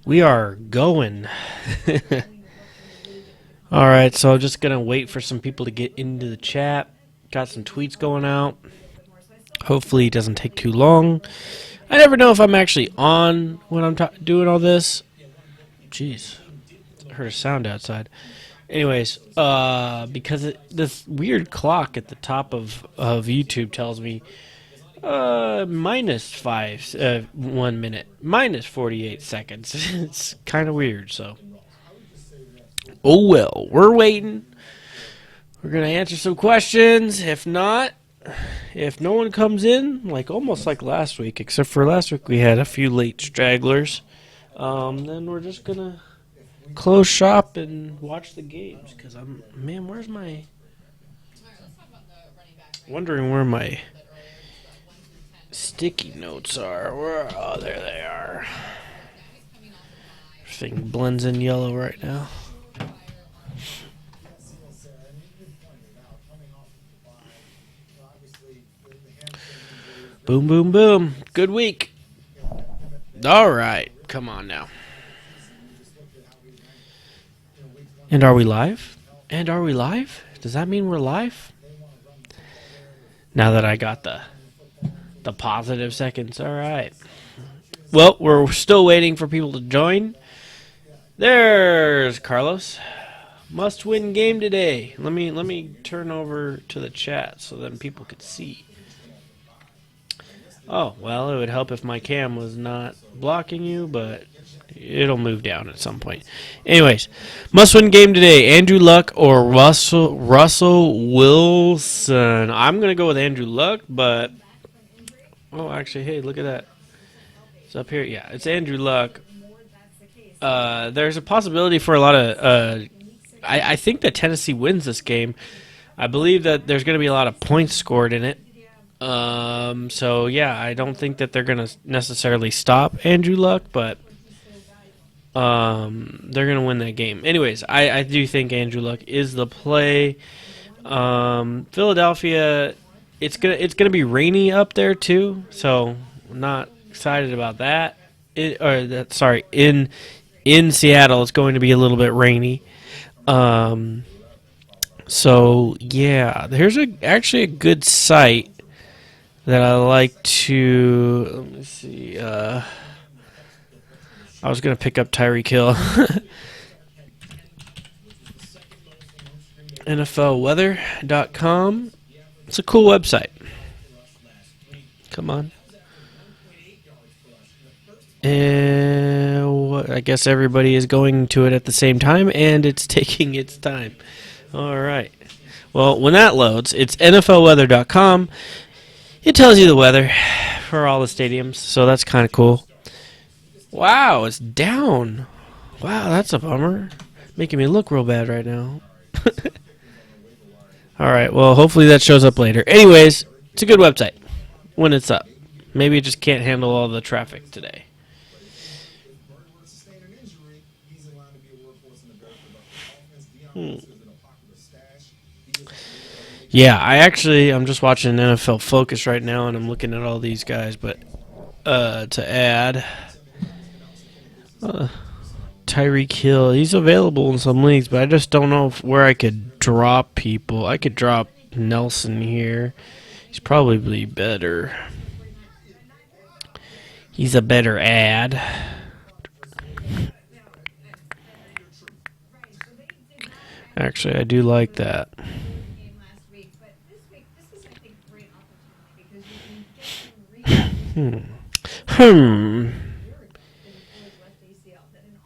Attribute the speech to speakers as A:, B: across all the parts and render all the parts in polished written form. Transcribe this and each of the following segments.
A: We are going. Alright, so I'm just going to wait for some people to get into the chat. Got some tweets going out. Hopefully it doesn't take too long. I never know if I'm actually on when I'm doing all this. Jeez. I heard a sound outside. Anyways, because this weird clock at the top of YouTube tells me minus 1 minute, minus 48 seconds. It's kind of weird, so. Oh well, we're waiting. We're going to answer some questions. If not, if no one comes in, almost like last week, except for last week we had a few late stragglers, then we're just going to close shop and watch the games. Because where's my... Wondering where my sticky notes are. Oh, there they are. Everything blends in yellow right now. Boom, boom, boom. Good week. All right. Come on now. And are we live? And are we live? Does that mean we're live? Now that I got the positive seconds. All right. Well, we're still waiting for people to join. There's Carlos. Must win game today. Let me turn over to the chat so then people could see. Oh, well, it would help if my cam was not blocking you, but it'll move down at some point. Anyways, must win game today. Andrew Luck or Russell Wilson. I'm going to go with Andrew Luck, but... Oh, actually, hey, look at that. It's up here. Yeah, it's Andrew Luck. There's a possibility for a lot of... I think that Tennessee wins this game. I believe that there's going to be a lot of points scored in it. So yeah, I don't think that they're gonna necessarily stop Andrew Luck, but they're gonna win that game. Anyways, I do think Andrew Luck is the play. Philadelphia, it's gonna be rainy up there too, so I'm not excited about that. In Seattle, it's going to be a little bit rainy. So yeah, there's actually a good site that I like to, let me see, I was going to pick up Tyreek Hill. NFLweather.com. It's a cool website. Come on. And I guess everybody is going to it at the same time, and it's taking its time. All right. Well, when that loads, it's NFLweather.com. It tells you the weather for all the stadiums, so that's kind of cool. Wow, it's down. Wow, that's a bummer. Making me look real bad right now. All right, well, hopefully that shows up later. Anyways, it's a good website when it's up. Maybe it just can't handle all the traffic today. Yeah, I'm just watching NFL Focus right now, and I'm looking at all these guys, but to add, Tyreek Hill, he's available in some leagues, but I just don't know where I could drop people. I could drop Nelson here. He's probably better. He's a better add. Actually, I do like that.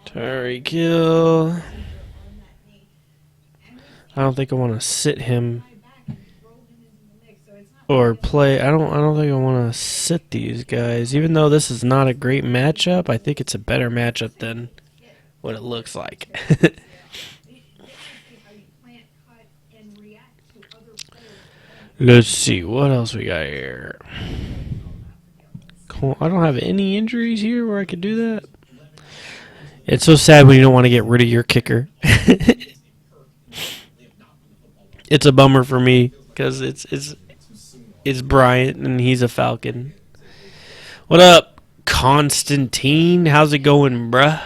A: Tyreek Hill. I don't think I want to sit him or play. I don't think I want to sit these guys. Even though this is not a great matchup, I think it's a better matchup than what it looks like. Let's see what else we got here. I don't have any injuries here where I could do that. It's so sad when you don't want to get rid of your kicker. It's a bummer for me because it's Bryant and he's a Falcon. What up, Constantine? How's it going, bruh?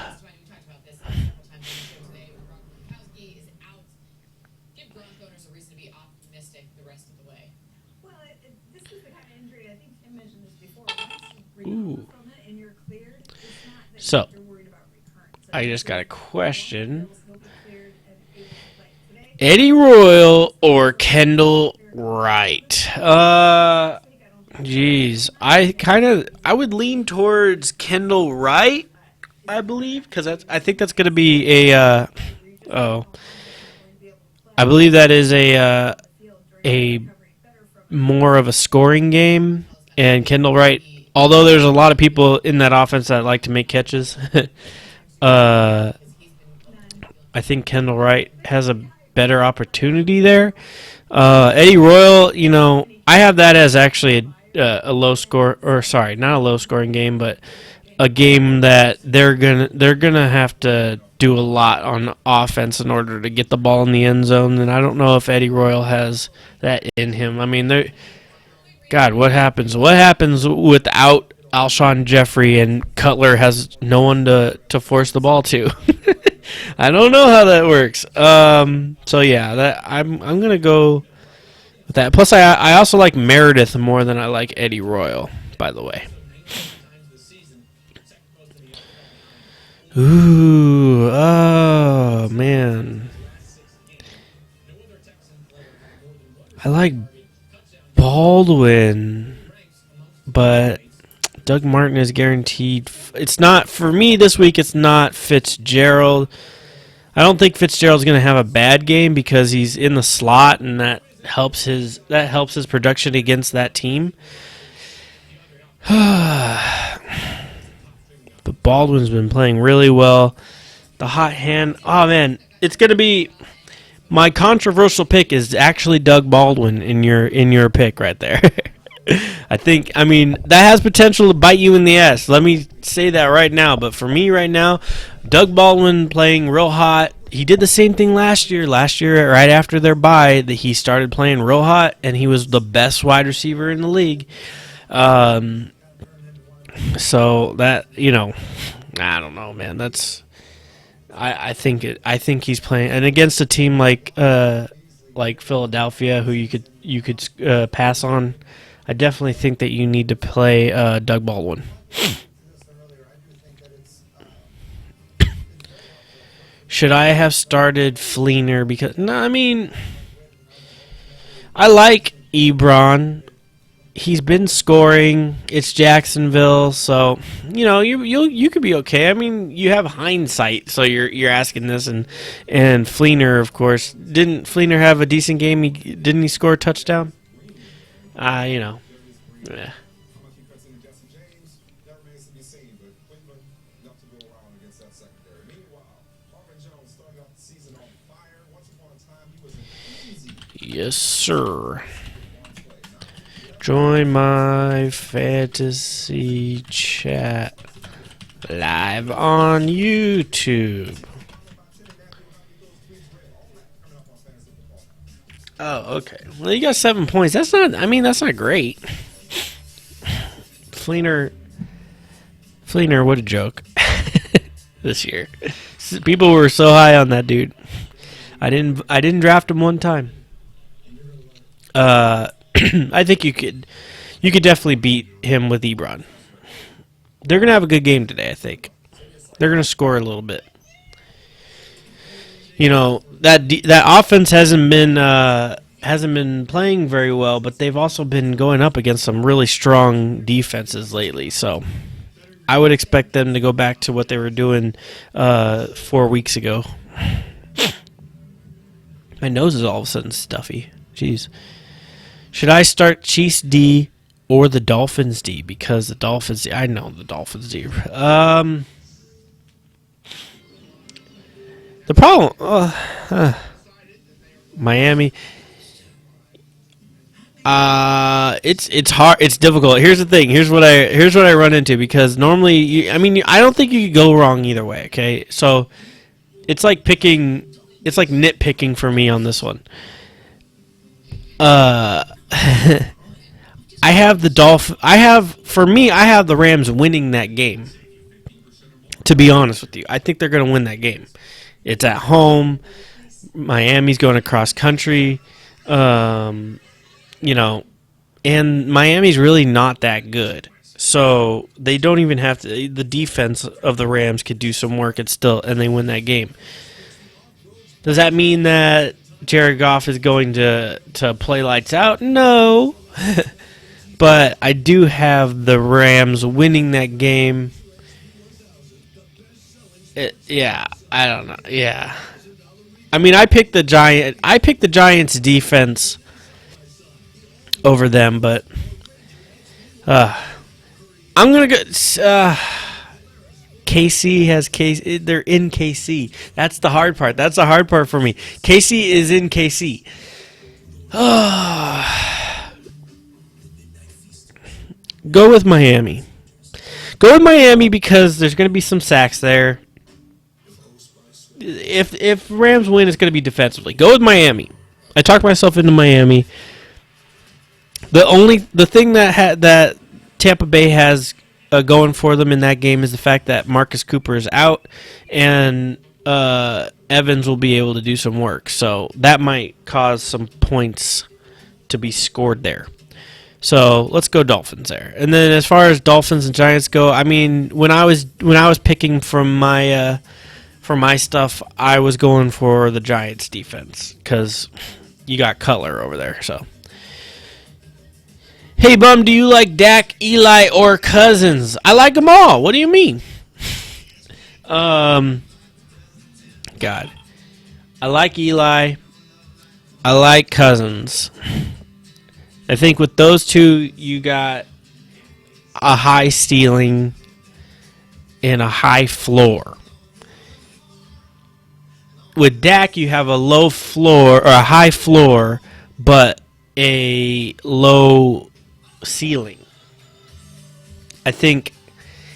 A: So, I just got a question. Eddie Royal or Kendall Wright? Geez. I would lean towards Kendall Wright, I believe, because I think that's going to be I believe that is a more of a scoring game, and Kendall Wright, although there's a lot of people in that offense that like to make catches, I think Kendall Wright has a better opportunity there. Eddie Royal, I have that as actually a low score, or sorry, not a low scoring game, but a game that they're gonna have to do a lot on offense in order to get the ball in the end zone, and I don't know if Eddie Royal has that in him. I mean, God, what happens? What happens without Alshon Jeffrey and Cutler has no one to force the ball to? I don't know how that works. So yeah, I'm gonna go with that. Plus, I also like Meredith more than I like Eddie Royal, by the way. Ooh, oh man, I like Baldwin, but Doug Martin is guaranteed. It's not for me this week. It's not Fitzgerald. I don't think Fitzgerald's going to have a bad game because he's in the slot, and that helps his production against that team. But Baldwin's been playing really well. The hot hand. Oh man, it's going to be my controversial pick is actually Doug Baldwin in your pick right there. I mean, that has potential to bite you in the ass. Let me say that right now. But for me right now, Doug Baldwin playing real hot. He did the same thing last year. Last year, right after their bye, he started playing real hot, and he was the best wide receiver in the league. So that, I don't know, man. I think he's playing, and against a team like Philadelphia, who you could pass on. I definitely think that you need to play Doug Baldwin. Should I have started Fleener? Because I like Ebron. He's been scoring. It's Jacksonville, so you could be okay. I mean, you have hindsight, so you're asking this, and Fleener, of course, didn't Fleener have a decent game? Didn't he score a touchdown? Yeah. Yes, sir. Join my fantasy chat live on YouTube. Oh, okay. Well, you got 7 points. That's not great. Fleener, what a joke. This year. People were so high on that dude. I didn't draft him one time. I think you could definitely beat him with Ebron. They're gonna have a good game today. I think they're gonna score a little bit. That offense hasn't been playing very well, but they've also been going up against some really strong defenses lately. So I would expect them to go back to what they were doing 4 weeks ago. My nose is all of a sudden stuffy. Jeez. Should I start Chiefs D or the Dolphins D? Because the Dolphins D, I know the Dolphins D. The problem, Miami. It's hard. It's difficult. Here's the thing. Here's what I run into, because normally, I don't think you could go wrong either way. Okay, so it's like nitpicking for me on this one. I have the Rams winning that game. To be honest with you, I think they're going to win that game. It's at home. Miami's going across country. And Miami's really not that good. So they don't even have to. The defense of the Rams could do some work and they win that game. Does that mean that Jared Goff is going to play lights out? No. But I do have the Rams winning that game. Yeah, I don't know. Yeah. I mean, I picked the Giants defense over them, but I'm going to go KC has KC. They're in KC. That's the hard part. That's the hard part for me. KC is in KC. Go with Miami. Go with Miami because there's going to be some sacks there. If Rams win, it's going to be defensively. Go with Miami. I talked myself into Miami. The thing that Tampa Bay has going for them in that game is the fact that Marcus Cooper is out and Evans will be able to do some work. So that might cause some points to be scored there. So let's go Dolphins there. And then as far as Dolphins and Giants go, I mean, when I was picking from my stuff, I was going for the Giants defense because you got Cutler over there. So, hey Bum, do you like Dak, Eli, or Cousins? I like them all. What do you mean? God, I like Eli. I like Cousins. I think with those two, you got a high ceiling and a high floor. With Dak, you have a low floor or a high floor, but a low ceiling. I think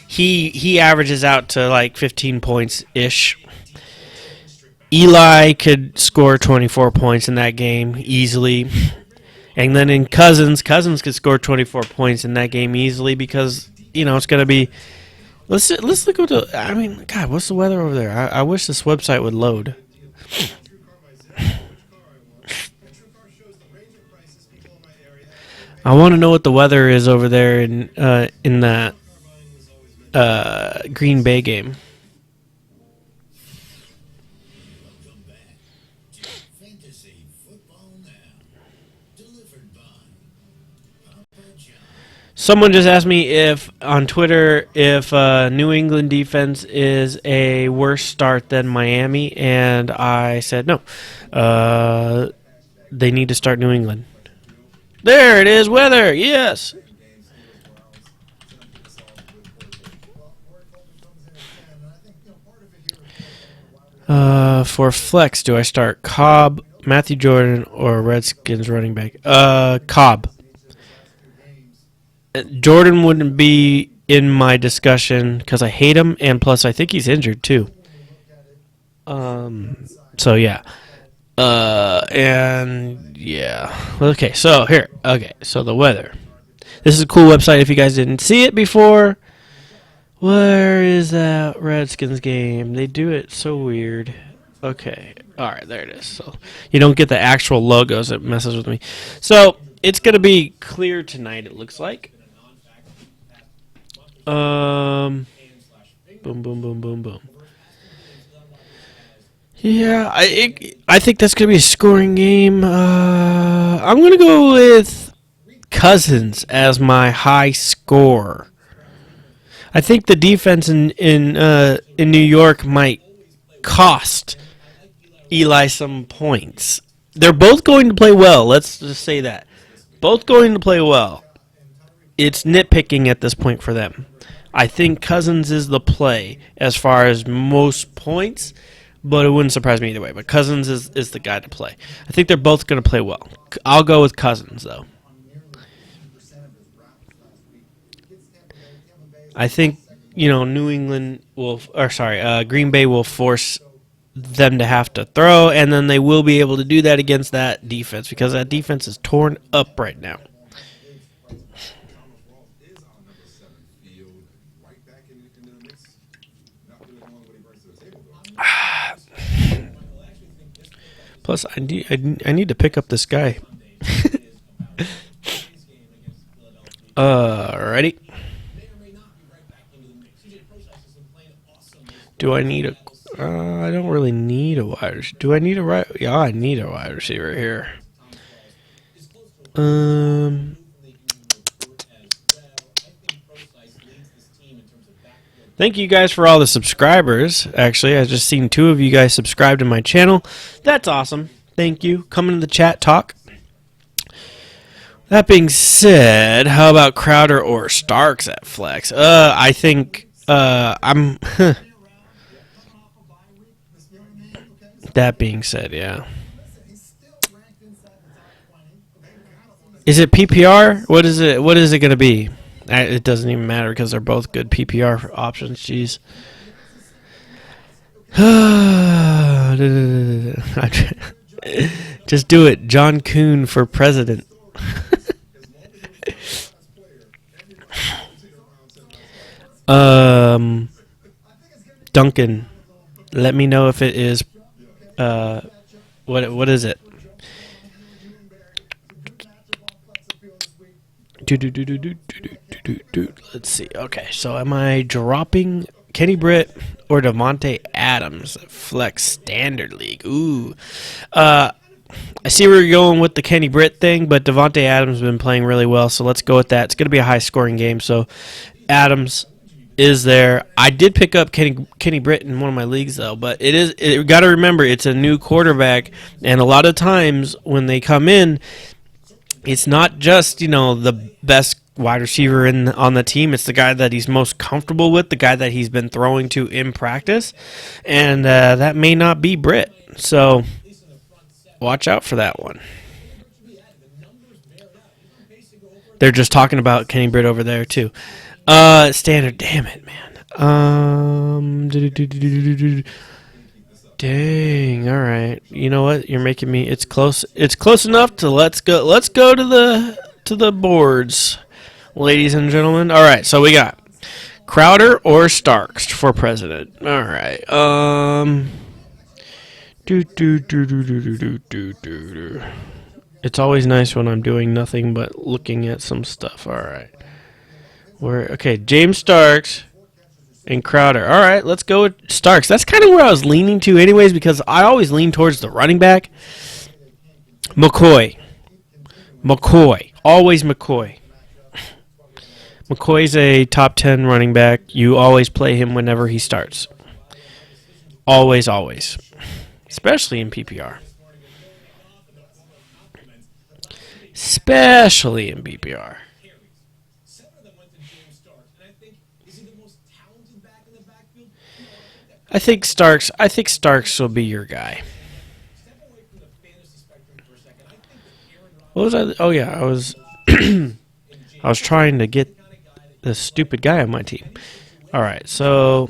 A: he averages out to like 15 points ish. Eli could score 24 points in that game easily. And then in Cousins could score 24 points in that game easily because, it's going to be... Let's look at the... I mean, God, what's the weather over there? I wish this website would load. I want to know what the weather is over there in that Green Bay game. Someone just asked me on Twitter if New England defense is a worse start than Miami, and I said no. They need to start New England. There it is, weather, yes. For flex, do I start Cobb, Matthew Jordan, or Redskins running back? Cobb. Jordan wouldn't be in my discussion because I hate him, and plus I think he's injured too. So yeah. And yeah. Okay, so here. Okay, so the weather. This is a cool website if you guys didn't see it before. Where is that Redskins game? They do it so weird. Okay. Alright, there it is. So you don't get the actual logos. It messes with me. So it's going to be clear tonight, it looks like. Boom, boom, boom, boom, boom. Yeah, I think that's going to be a scoring game. I'm going to go with Cousins as my high score. I think the defense in New York might cost Eli some points. They're both going to play well. Let's just say that. Both going to play well. It's nitpicking at this point for them. I think Cousins is the play as far as most points, but it wouldn't surprise me either way. But Cousins is the guy to play. I think they're both going to play well. I'll go with Cousins, though. I think, New England Green Bay will force them to have to throw, and then they will be able to do that against that defense because that defense is torn up right now. Plus, I need to pick up this guy. Ready? Do I need a... I don't really need a wide receiver. Do I need a right... Yeah, I need a wide receiver here. Thank you guys for all the subscribers. Actually, I just seen 2 of you guys subscribe to my channel. That's awesome. Thank you. Come into the chat, talk. That being said, how about Crowder or Starks at flex? I think I'm... That being said, yeah. Is it PPR? What is it? What is it going to be? It doesn't even matter because they're both good PPR options. Jeez. Just do it. John Kuhn for president. Duncan, let me know if it is. What is it? Let's see. Okay, so am I dropping Kenny Britt or Devontae Adams? Flex Standard League. Ooh. I see where you're going with the Kenny Britt thing, but Devontae Adams has been playing really well, so let's go with that. It's going to be a high-scoring game, so Adams is there. I did pick up Kenny Britt in one of my leagues, though, but you got to remember, it's a new quarterback, and a lot of times when they come in, it's not just, the best wide receiver on the team. It's the guy that he's most comfortable with, the guy that he's been throwing to in practice, and that may not be Britt. So watch out for that one. They're just talking about Kenny Britt over there, too. Standard, damn it, man. Dang, all right. You know what? You're making me. It's close. It's close enough to let's go to the boards, ladies and gentlemen. All right, so we got Crowder or Starks for president. All right. It's always nice when I'm doing nothing but looking at some stuff. All right. Okay, James Starks and Crowder. All right, let's go with Starks. That's kind of where I was leaning to anyways, because I always lean towards the running back. McCoy. Always McCoy. McCoy's a top 10 running back. You always play him whenever he starts. Always. Especially in PPR. I think Starks will be your guy. What was I? Oh yeah, I was I was trying to get this stupid guy on my team. All right, so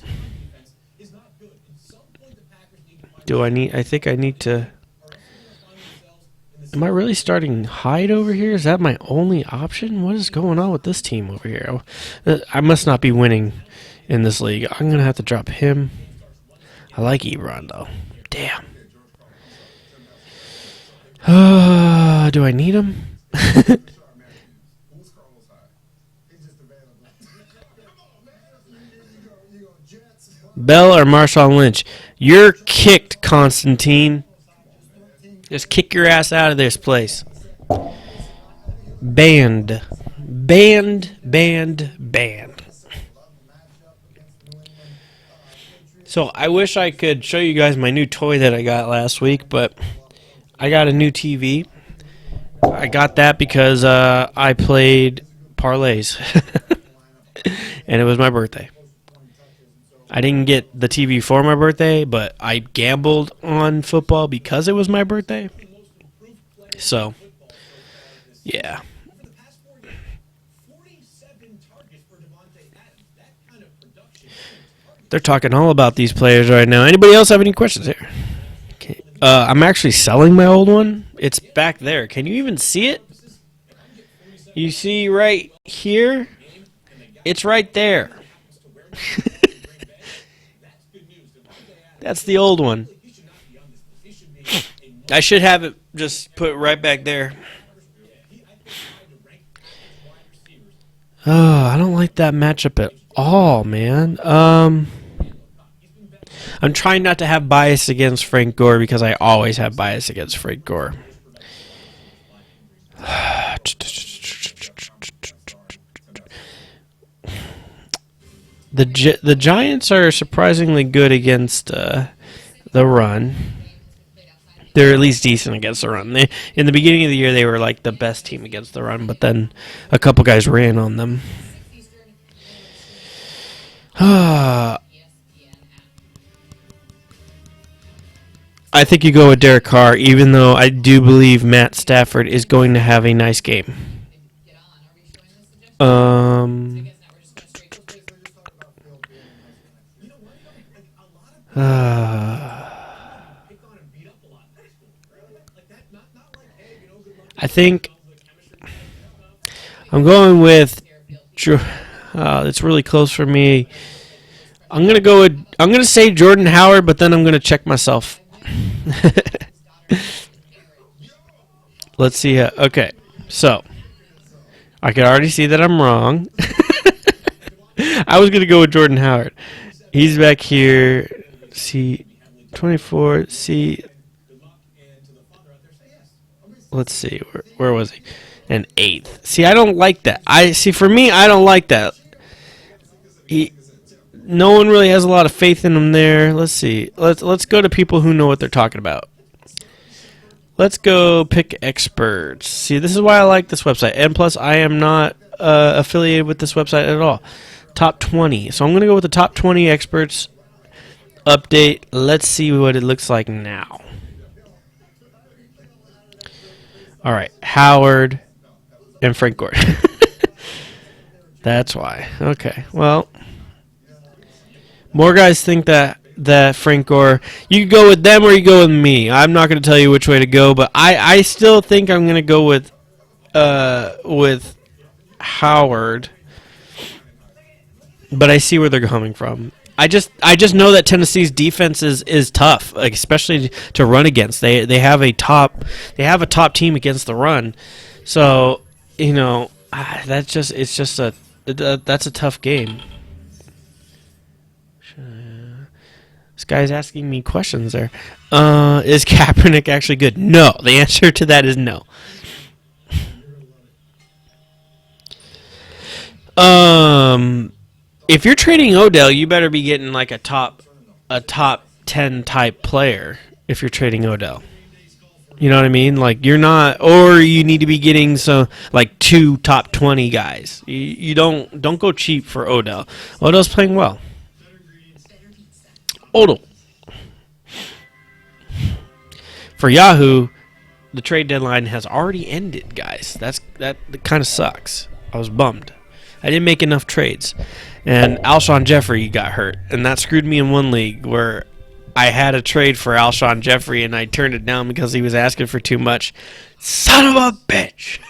A: I think I need to. Am I really starting Hyde over here? Is that my only option? What is going on with this team over here? I must not be winning in this league. I'm gonna have to drop him. I like Ebron, though. Damn. Do I need him? Bell or Marshawn Lynch? You're kicked, Constantine. Just kick your ass out of this place. Banned. So I wish I could show you guys my new toy that I got last week, but I got a new TV. I got that because I played parlays, and it was my birthday. I didn't get the TV for my birthday, but I gambled on football because it was my birthday. So, yeah. They're talking all about these players right now. Anybody else have any questions here? Okay. I'm actually selling my old one. It's back there. Can you even see it? You see right here? It's right there. That's the old one. I should have it just put right back there. Oh, I don't like that matchup at all, man. I'm trying not to have bias against Frank Gore because I always have bias against Frank Gore. The Giants are surprisingly good against the run. They're at least decent against the run. In the beginning of the year, they were like the best team against the run, but then a couple guys ran on them. I think you go with Derek Carr, even though I do believe Matt Stafford is going to have a nice game. I think I'm going with. It's really close for me. I'm gonna say Jordan Howard, but then I'm gonna check myself. Let's see. Okay, so I can already see that I'm wrong. I was gonna go with Jordan Howard. He's back here. See, 24. See. Let's see, where was he? An 8th. See, I don't like that. For me, I don't like that. No one really has a lot of faith in him there. Let's see. Let's go to people who know what they're talking about. Let's go pick experts. See, this is why I like this website. And plus, I am not affiliated with this website at all. Top 20. So I'm going to go with the top 20 experts update. Let's see what it looks like now. All right, Howard and Frank Gore. That's why. Okay, well, more guys think that Frank Gore. You can go with them or you go with me. I'm not going to tell you which way to go, but I still think I'm going to go with Howard. But I see where they're coming from. I just know that Tennessee's defense is tough, like, especially to run against. They have a top team against the run, so that's a tough game. This guy's asking me questions there. Is Kaepernick actually good? No. The answer to that is no. If you're trading Odell, you better be getting like a top 10 type player if you're trading Odell. You know what I mean? Like, you're not, or you need to be getting some like 2 top 20 guys. You don't go cheap for Odell. Odell's playing well. Odell. For Yahoo, the trade deadline has already ended, guys. That kind of sucks. I was bummed. I didn't make enough trades. And Alshon Jeffrey got hurt. And that screwed me in one league where I had a trade for Alshon Jeffrey and I turned it down because he was asking for too much. Son of a bitch!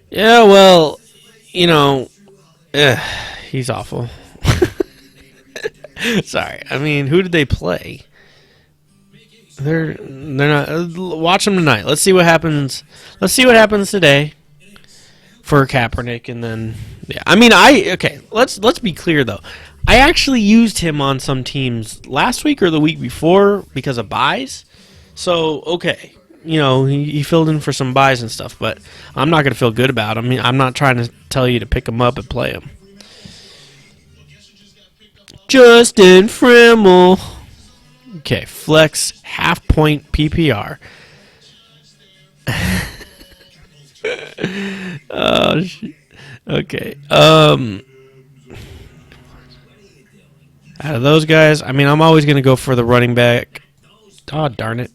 A: Yeah, well, he's awful. Sorry. I mean, who did they play? They're not. Watch them tonight. Let's see what happens. Let's see what happens today for Kaepernick, and then I mean, okay. Let's be clear though. I actually used him on some teams last week or the week before because of buys. So okay, he filled in for some buys and stuff, but I'm not gonna feel good about him. I mean, I'm not trying to tell you to pick him up and play him. Justin Frimmel. Okay, flex, half-point PPR. Oh, shit. Okay. Out of those guys, I mean, I'm always going to go for the running back. Oh, darn it.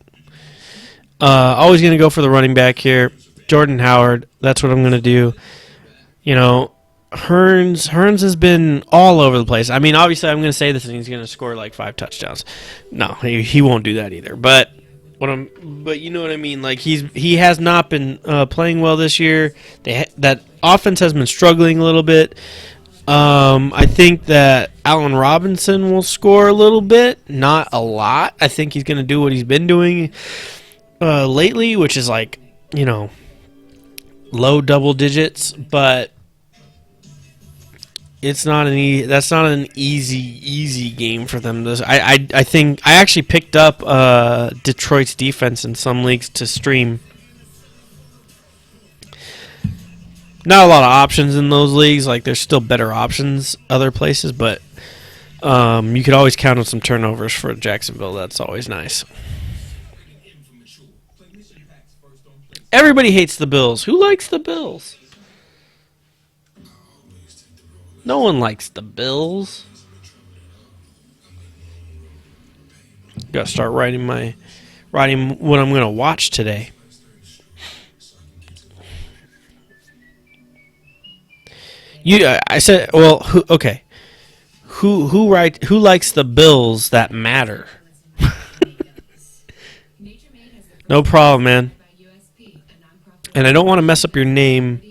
A: Always going to go for the running back here. Jordan Howard, that's what I'm going to do. Hearns has been all over the place. I mean, obviously, I'm going to say this and he's going to score like 5 touchdowns. No, he won't do that either. But you know what I mean. Like he has not been playing well this year. That offense has been struggling a little bit. I think that Allen Robinson will score a little bit, not a lot. I think he's going to do what he's been doing lately, which is like low double digits, but it's not that's not an easy game for them. I think I actually picked up Detroit's defense in some leagues to stream. Not a lot of options in those leagues. Like, there's still better options other places, but you could always count on some turnovers for Jacksonville. That's always nice. Everybody hates the Bills. Who likes the Bills? No one likes the Bills. Gotta start writing what I'm gonna watch today. I said, well, okay. Who likes the Bills that matter? No problem, man. And I don't want to mess up your name.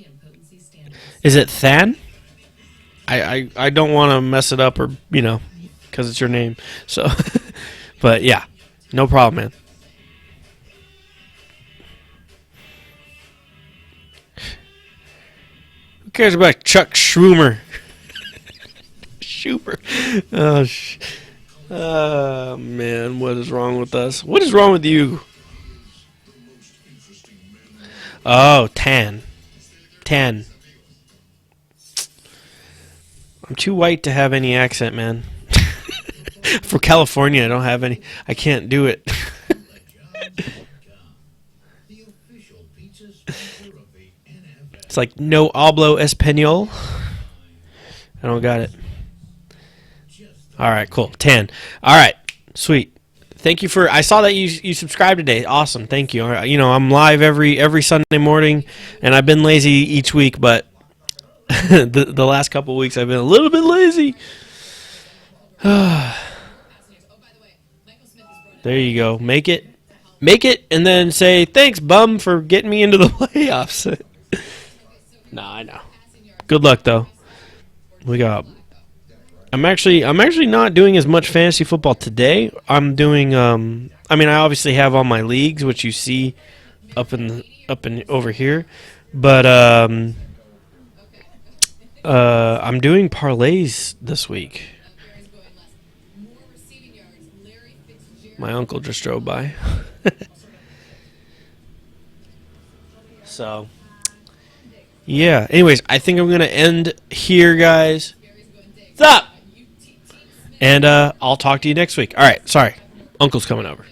A: Is it Than? I don't want to mess it up, or because it's your name. So, but yeah, no problem, man. Who cares about Chuck Schumer? Oh, man, what is wrong with us? What is wrong with you? Oh, Tan. I'm too white to have any accent, man. For California, I don't have any. I can't do it. It's like no hablo español. I don't got it. All right, cool. 10. All right, sweet. Thank you for. I saw that you subscribed today. Awesome. Thank you. I'm live every Sunday morning, and I've been lazy each week, but the last couple of weeks I've been a little bit lazy. There you go. Make it, and then say thanks, bum, for getting me into the playoffs. Nah, I know. Good luck though. I'm actually not doing as much fantasy football today. I'm doing I obviously have all my leagues, which you see up in over here, but I'm doing parlays this week. My uncle just drove by. So, yeah. Anyways, I think I'm going to end here, guys. Stop! And I'll talk to you next week. All right. Sorry. Uncle's coming over.